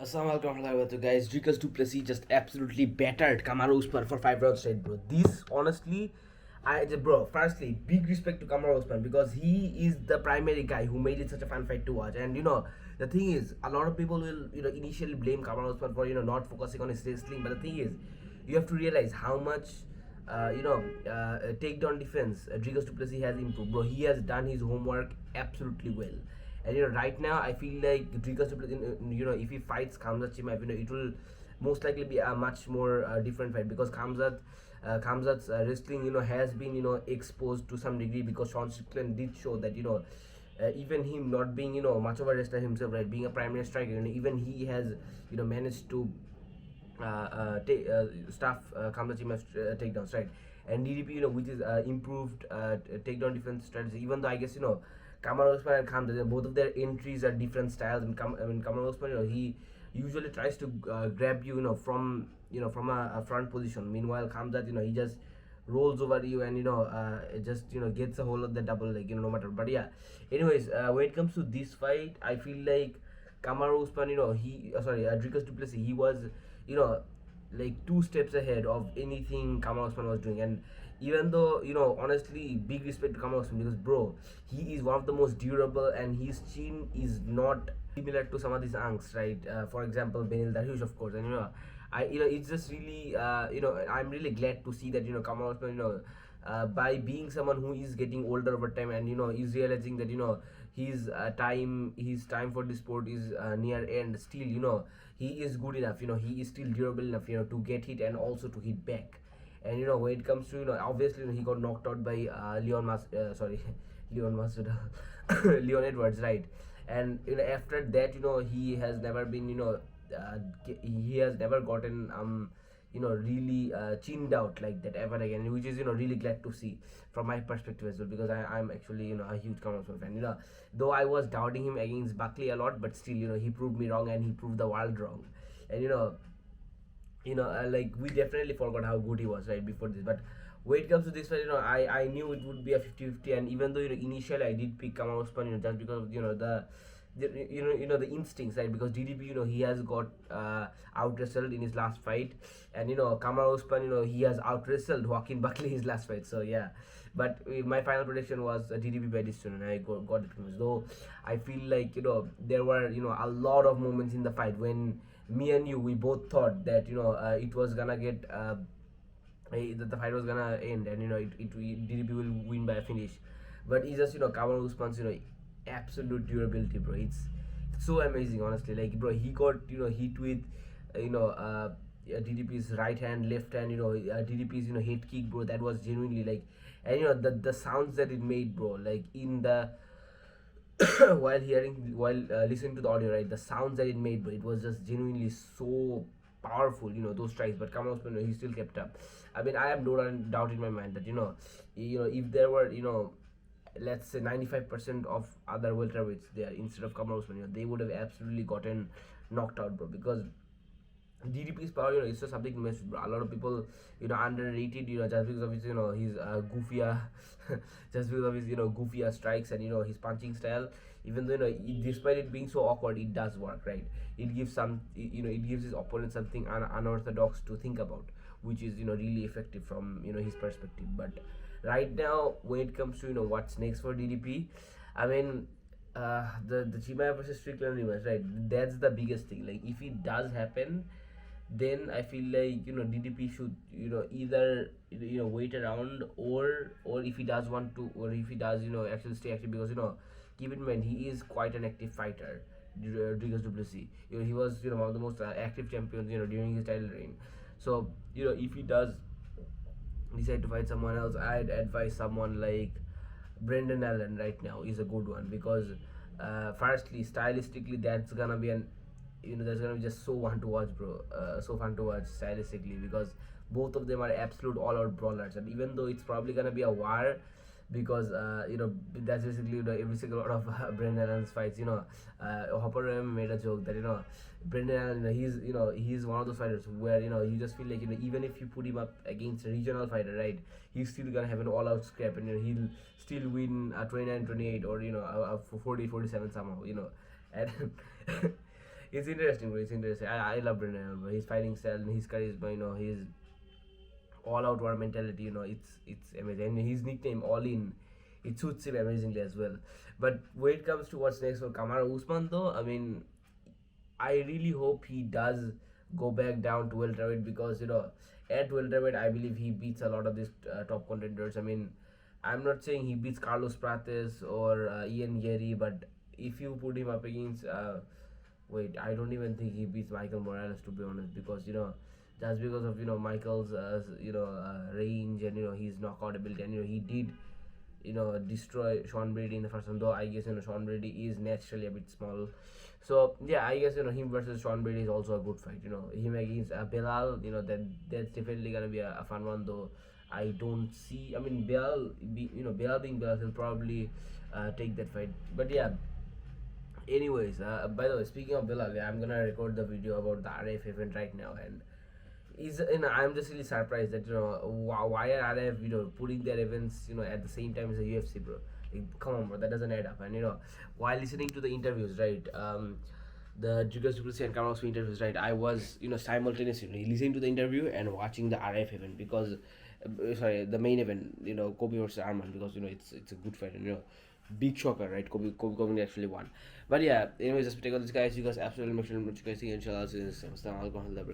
Assalamualaikum warahmatullahi guys. Dricus Duplessis just absolutely battered Kamaru Usman for 5 rounds straight, bro. This honestly, bro. Firstly, big respect to Kamaru Usman because he is the primary guy who made it such a fun fight to watch. And the thing is, a lot of people will initially blame Kamaru Usman for not focusing on his wrestling, but the thing is, you have to realize how much takedown defense Dricus Duplessis has improved, bro. He has done his homework absolutely well. And right now I feel like Dricus Duplessis, if he fights Khamzat Chimaev, it will most likely be a much more different fight because Khamzat's wrestling, has been exposed to some degree because Sean Strickland did show that even him not being much of a wrestler himself, right, being a primary striker, even he has managed to staff Khamzat Chimav's takedowns, right? And DDP, with his improved takedown defense strategy, even though I guess Kamaru Usman and Khamzat, both of their entries are different styles. And Kamaru Usman, he usually tries to grab you, from a front position. Meanwhile, Khamzat, he just rolls over you and just gets a hold of the double leg, no matter. But yeah, anyways, when it comes to this fight, I feel like Kamaru Usman, Dricus Duplessis, he was like 2 steps ahead of anything Kamaru Usman was doing. And even though honestly, big respect to Kamaru Usman because bro, he is one of the most durable and his chin is not similar to some of these anks, right? For example, Benil Dariush, of course. And it's just really I'm really glad to see that Kamaru Usman, by being someone who is getting older over time and is realizing that his time for the sport is near end. Still, he is good enough. He is still durable enough. To get hit and also to hit back. And when it comes to obviously he got knocked out by Leon Masvidal, Leon Edwards, right? And after that, he has never been he has never gotten really chinned out like that ever again, which is really glad to see from my perspective as well because I'm actually a huge Kamaru fan. Though I was doubting him against Buckley a lot, but still he proved me wrong and he proved the world wrong. And like we definitely forgot how good he was right before this. But when it comes to this fight, I knew it would be a 50-50. And even though initially I did pick Kamaru Usman, just because of the instincts, right? Because DDP, he has got out wrestled in his last fight. And Kamaru Usman, he has out wrestled Joaquin Buckley his last fight. So yeah, but my final prediction was DDP by decision, and I got it close. Though I feel like there were a lot of moments in the fight when me and you, we both thought that it was gonna get that the fight was gonna end, and DDP will win by a finish. But it's just Kamaru Usman's absolute durability, bro. It's so amazing, honestly. Like, bro, he got hit with DDP's right hand, left hand, DDP's head kick, bro. That was genuinely like, and the sounds that it made, bro. Like in the while listening to the audio, right, the sounds that it made, but it was just genuinely so powerful, those strikes. But Kamaru Usman, he still kept up. I mean, I have no doubt in my mind that if there were let's say 95% of other welterweights there instead of Kamaru Usman, they would have absolutely gotten knocked out, bro. Because DDP's power, is just something to mess with. A lot of people, underrated, just because of his, his goofier, just because of his, goofier strikes and his punching style. Even though despite it being so awkward, it does work, right? It gives it gives his opponent something unorthodox to think about, which is really effective from his perspective. But right now, when it comes to what's next for DDP, I mean. The Chimaev versus Strickland rematch, right? That's the biggest thing. Like, if it does happen, then I feel like DDP should either wait around, or if he does want to, or if he does actually stay active, because keep in mind he is quite an active fighter. Dricus Duplessis, he was one of the most active champions during his title reign. So if he does decide to fight someone else, I'd advise someone like Brendan Allen right now is a good one because firstly, stylistically, that's gonna be that's gonna be just so fun to watch, bro. So fun to watch stylistically because both of them are absolute all-out brawlers. And even though it's probably gonna be a war, because that's basically every single one of Brendan Allen's fights. Hopper made a joke that Brendan Allen, he's one of those fighters where you just feel like even if you put him up against a regional fighter, right, he's still gonna have an all-out scrap, and he'll still win a 29-28 or a 40-47 somehow, and It's interesting, bro. It's interesting. I love Brendan Alvarez. His fighting style and his charisma, his all out war mentality, it's amazing. And his nickname All In, it suits him amazingly as well. But when it comes to what's next for Kamaru Usman though, I mean, I really hope he does go back down to welterweight, because at welterweight I believe he beats a lot of these top contenders. I mean, I'm not saying he beats Carlos Prates or Ian Gary, but if you put him up against wait, I don't even think he beats Michael Morales, to be honest, because just because of Michael's range and his knockout ability, and he did destroy Sean Brady in the first one. Though I guess Sean Brady is naturally a bit small, so yeah, I guess him versus Sean Brady is also a good fight. Him against Belal, that's definitely gonna be a fun one. Though I don't see. I mean, Belal being Belal, he'll probably take that fight. But yeah. Anyways, by the way, speaking of Belal, yeah, I'm gonna record the video about the RF event right now, and I'm just really surprised that why are RF putting their events at the same time as the UFC, bro. Like, come on, bro, that doesn't add up. And while listening to the interviews, right, the Jigas Duplessis and Kamaru interviews, right, I was simultaneously listening to the interview and watching the RF event, because sorry, the main event, Kobe versus Arman, because it's a good fight, and big shocker, right? Kobe Covington actually won. But yeah, anyways, just take all this, guys. You guys absolutely make sure to you guys see, inshallah. Assalamu alaikum.